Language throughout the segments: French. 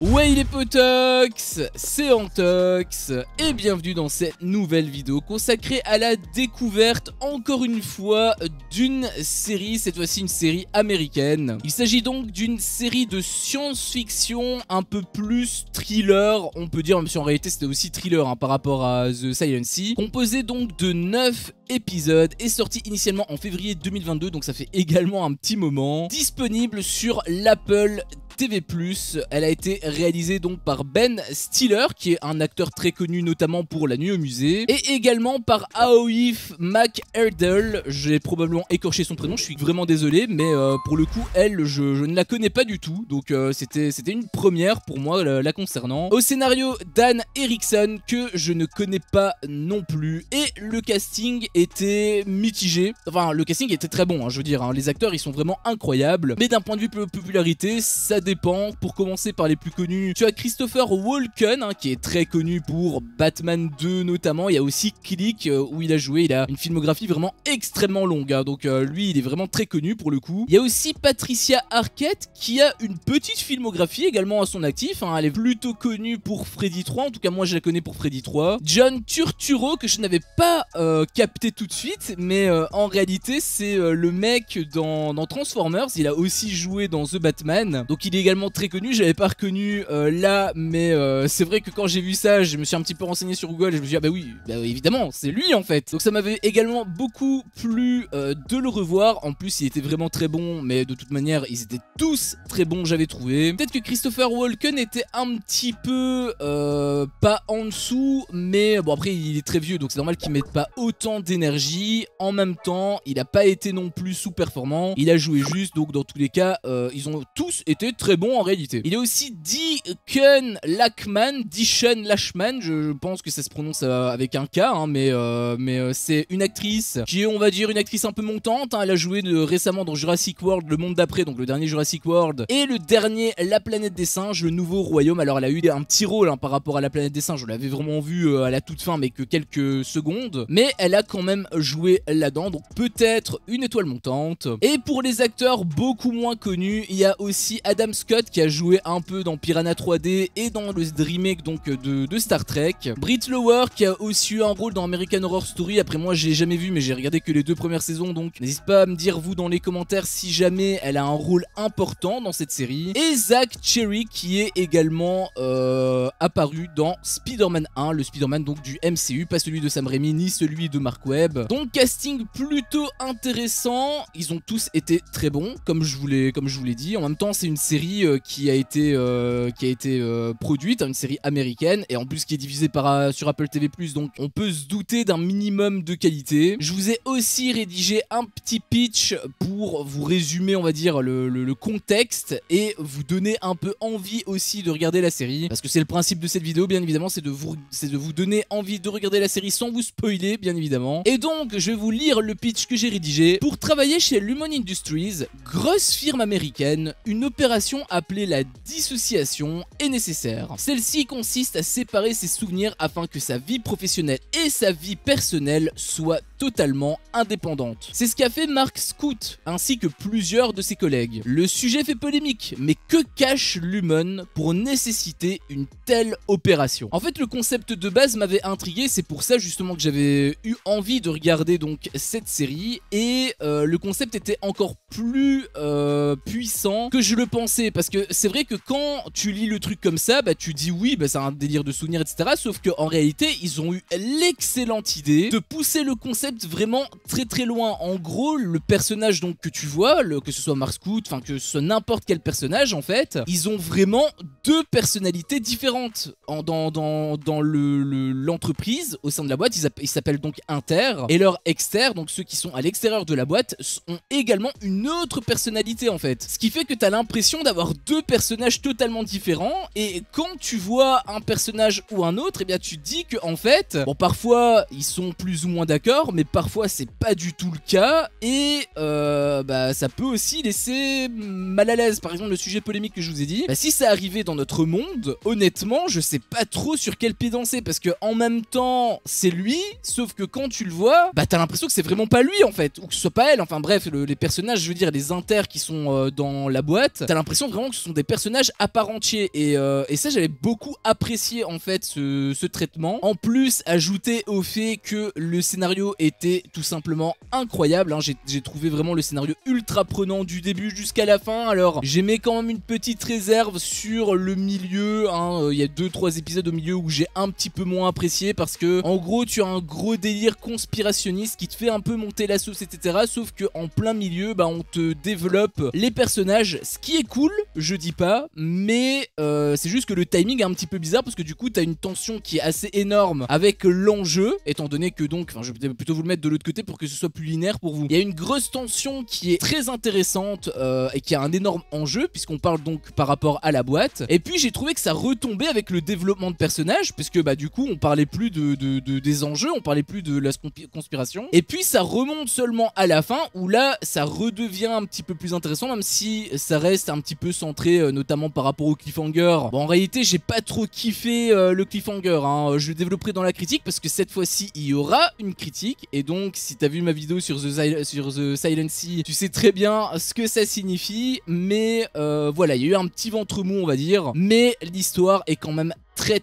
Ouais les potox, c'est Antox et bienvenue dans cette nouvelle vidéo consacrée à la découverte encore une fois d'une série, cette fois-ci une série américaine. Il s'agit donc d'une série de science-fiction un peu plus thriller, on peut dire, même si en réalité c'était aussi thriller par rapport à The Silent Sea, composé donc de 9 épisodes et sorti initialement en février 2022, donc ça fait également un petit moment, disponible sur l'Apple TV+. Elle a été réalisée donc par Ben Stiller, qui est un acteur très connu notamment pour La Nuit au musée, et également par Aoife McErdle. J'ai probablement écorché son prénom, je suis vraiment désolé, mais pour le coup, elle, je ne la connais pas du tout, donc c'était une première pour moi la concernant. Au scénario, Dan Erickson, que je ne connais pas non plus, et le casting était mitigé. Enfin, le casting était très bon, je veux dire, les acteurs ils sont vraiment incroyables, mais d'un point de vue popularité, ça dépend. Pour commencer par les plus connus, tu as Christopher Walken, qui est très connu pour Batman 2 notamment. Il y a aussi Click où il a joué, il a une filmographie vraiment extrêmement longue, donc lui il est vraiment très connu pour le coup. Il y a aussi Patricia Arquette qui a une petite filmographie également à son actif, elle est plutôt connue pour Freddy 3, en tout cas moi je la connais pour Freddy 3. John Turturro, que je n'avais pas capté tout de suite, mais en réalité c'est le mec dans Transformers, il a aussi joué dans The Batman, donc il est également très connu. J'avais pas reconnu là, mais c'est vrai que quand j'ai vu ça, je me suis un petit peu renseigné sur Google et je me suis dit ah bah oui, évidemment c'est lui en fait. Donc ça m'avait également beaucoup plu de le revoir. En plus il était vraiment très bon, mais de toute manière ils étaient tous très bons, j'avais trouvé. Peut-être que Christopher Walken était un petit peu pas en dessous, mais bon après il est très vieux, donc c'est normal qu'il mette pas autant d'énergie. En même temps il a pas été non plus sous-performant, il a joué juste, donc dans tous les cas ils ont tous été très bon en réalité. Il y a aussi Deacon Lachman, je pense que ça se prononce avec un K, mais c'est une actrice qui est, on va dire, une actrice un peu montante. Elle a joué récemment dans Jurassic World, le monde d'après, donc le dernier Jurassic World, et le dernier La planète des singes, le nouveau royaume. Alors elle a eu un petit rôle par rapport à La planète des singes, je l'avais vraiment vu à la toute fin, mais que quelques secondes, mais elle a quand même joué là-dedans, donc peut-être une étoile montante. Et pour les acteurs beaucoup moins connus, il y a aussi Adam Scott qui a joué un peu dans Piranha 3D et dans le remake donc de Star Trek. Britt Lower qui a aussi eu un rôle dans American Horror Story. Après moi je l'ai jamais vu, mais j'ai regardé que les 2 premières saisons, donc n'hésitez pas à me dire vous dans les commentaires si jamais elle a un rôle important dans cette série. Et Zach Cherry qui est également apparu dans Spider-Man 1, le Spider-Man donc du MCU, pas celui de Sam Raimi ni celui de Mark Webb. Donc casting plutôt intéressant, ils ont tous été très bons comme je vous l'ai dit. En même temps c'est une série qui a été produite, une série américaine, et en plus qui est diffusée sur Apple TV+, donc on peut se douter d'un minimum de qualité. Je vous ai aussi rédigé un petit pitch pour vous résumer, on va dire, le contexte et vous donner un peu envie aussi de regarder la série, parce que c'est le principe de cette vidéo, bien évidemment, c'est de vous donner envie de regarder la série sans vous spoiler, bien évidemment. Et donc je vais vous lire le pitch que j'ai rédigé. Pour travailler chez Lumon Industries, grosse firme américaine, une opération appelée la dissociation est nécessaire. Celle-ci consiste à séparer ses souvenirs afin que sa vie professionnelle et sa vie personnelle soient totalement indépendantes. C'est ce qu'a fait Mark Scout ainsi que plusieurs de ses collègues. Le sujet fait polémique, mais que cache Lumon pour nécessiter une telle opération? En fait, le concept de base m'avait intrigué, c'est pour ça justement que j'avais eu envie de regarder donc cette série, et le concept était encore plus puissant que je le pensais, parce que c'est vrai que quand tu lis le truc comme ça, tu dis oui, c'est un délire de souvenirs, etc. Sauf qu'en réalité, ils ont eu l'excellente idée de pousser le concept vraiment très très loin. En gros, le personnage donc que tu vois, que ce soit Mark Scout, enfin que ce soit n'importe quel personnage en fait, ils ont vraiment 2 personnalités différentes dans l'entreprise, au sein de la boîte. Ils s'appellent donc Inter, et leur exter, donc ceux qui sont à l'extérieur de la boîte, ont également une autre personnalité en fait. Ce qui fait que tu as l'impression d'avoir 2 personnages totalement différents, et quand tu vois un personnage ou un autre, et bien tu te dis que en fait, bon, parfois ils sont plus ou moins d'accord, mais parfois c'est pas du tout le cas, et ça peut aussi laisser mal à l'aise. Par exemple, le sujet polémique que je vous ai dit, si ça arrivait dans dans notre monde, honnêtement, je sais pas trop sur quel pied danser, parce que en même temps, c'est lui, sauf que quand tu le vois, bah t'as l'impression que c'est vraiment pas lui en fait, ou que ce soit pas elle, enfin bref, les personnages, je veux dire, les inters qui sont dans la boîte, t'as l'impression vraiment que ce sont des personnages à part entière, et ça j'avais beaucoup apprécié en fait ce traitement, en plus ajouté au fait que le scénario était tout simplement incroyable, hein. J'ai trouvé vraiment le scénario ultra prenant du début jusqu'à la fin. Alors j'aimais quand même une petite réserve sur le milieu, hein. Il y a 2-3 épisodes au milieu où j'ai un petit peu moins apprécié, parce que en gros tu as un gros délire conspirationniste qui te fait un peu monter la sauce, etc. Sauf que en plein milieu, bah on te développe les personnages, ce qui est cool, je dis pas, mais c'est juste que le timing est un petit peu bizarre, parce que du coup t'as une tension qui est assez énorme avec l'enjeu, étant donné que donc, enfin je vais plutôt vous le mettre de l'autre côté pour que ce soit plus linéaire pour vous. Il y a une grosse tension qui est très intéressante et qui a un énorme enjeu, puisqu'on parle donc par rapport à la boîte. Et puis j'ai trouvé que ça retombait avec le développement de personnages, puisque bah du coup on parlait plus des enjeux, on parlait plus de la conspiration. Et puis ça remonte seulement à la fin, où là ça redevient un petit peu plus intéressant, même si ça reste un petit peu centré notamment par rapport au cliffhanger. Bon, en réalité j'ai pas trop kiffé le cliffhanger, hein. Je le développerai dans la critique, parce que cette fois-ci il y aura une critique, et donc si t'as vu ma vidéo sur The Silent Sea, tu sais très bien ce que ça signifie, mais voilà, il y a eu un petit ventre mou on va dire, mais l'histoire est quand même très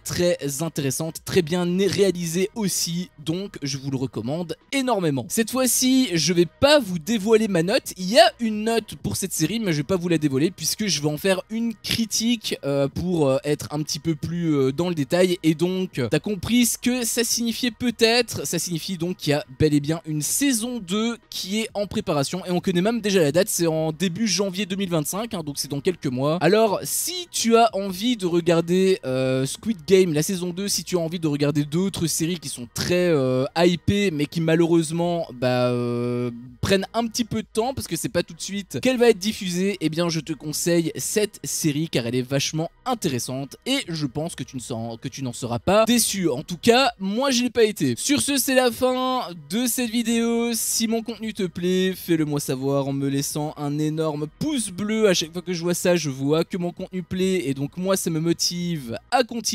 intéressante, très bien réalisée aussi, donc je vous le recommande énormément. Cette fois-ci, je vais pas vous dévoiler ma note, il y a une note pour cette série, mais je vais pas vous la dévoiler, puisque je vais en faire une critique pour être un petit peu plus dans le détail, et donc t'as compris ce que ça signifiait peut-être, ça signifie donc qu'il y a bel et bien une saison 2 qui est en préparation, et on connaît même déjà la date, c'est en début janvier 2025, hein, donc c'est dans quelques mois. Alors si tu as envie de regarder Squid Game, la saison 2, si tu as envie de regarder d'autres séries qui sont très hypées, mais qui malheureusement prennent un petit peu de temps, parce que c'est pas tout de suite qu'elle va être diffusée, eh bien je te conseille cette série, car elle est vachement intéressante, et je pense que tu n'en seras pas déçu. En tout cas, moi je l'ai pas été. Sur ce, c'est la fin de cette vidéo. Si mon contenu te plaît, fais-le moi savoir en me laissant un énorme pouce bleu. À chaque fois que je vois ça, je vois que mon contenu plaît, et donc moi ça me motive à continuer.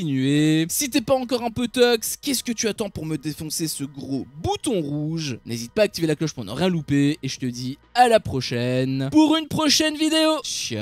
Si t'es pas encore un peu tox, qu'est-ce que tu attends pour me défoncer ce gros bouton rouge? N'hésite pas à activer la cloche pour ne rien louper, et je te dis à la prochaine pour une prochaine vidéo. Ciao.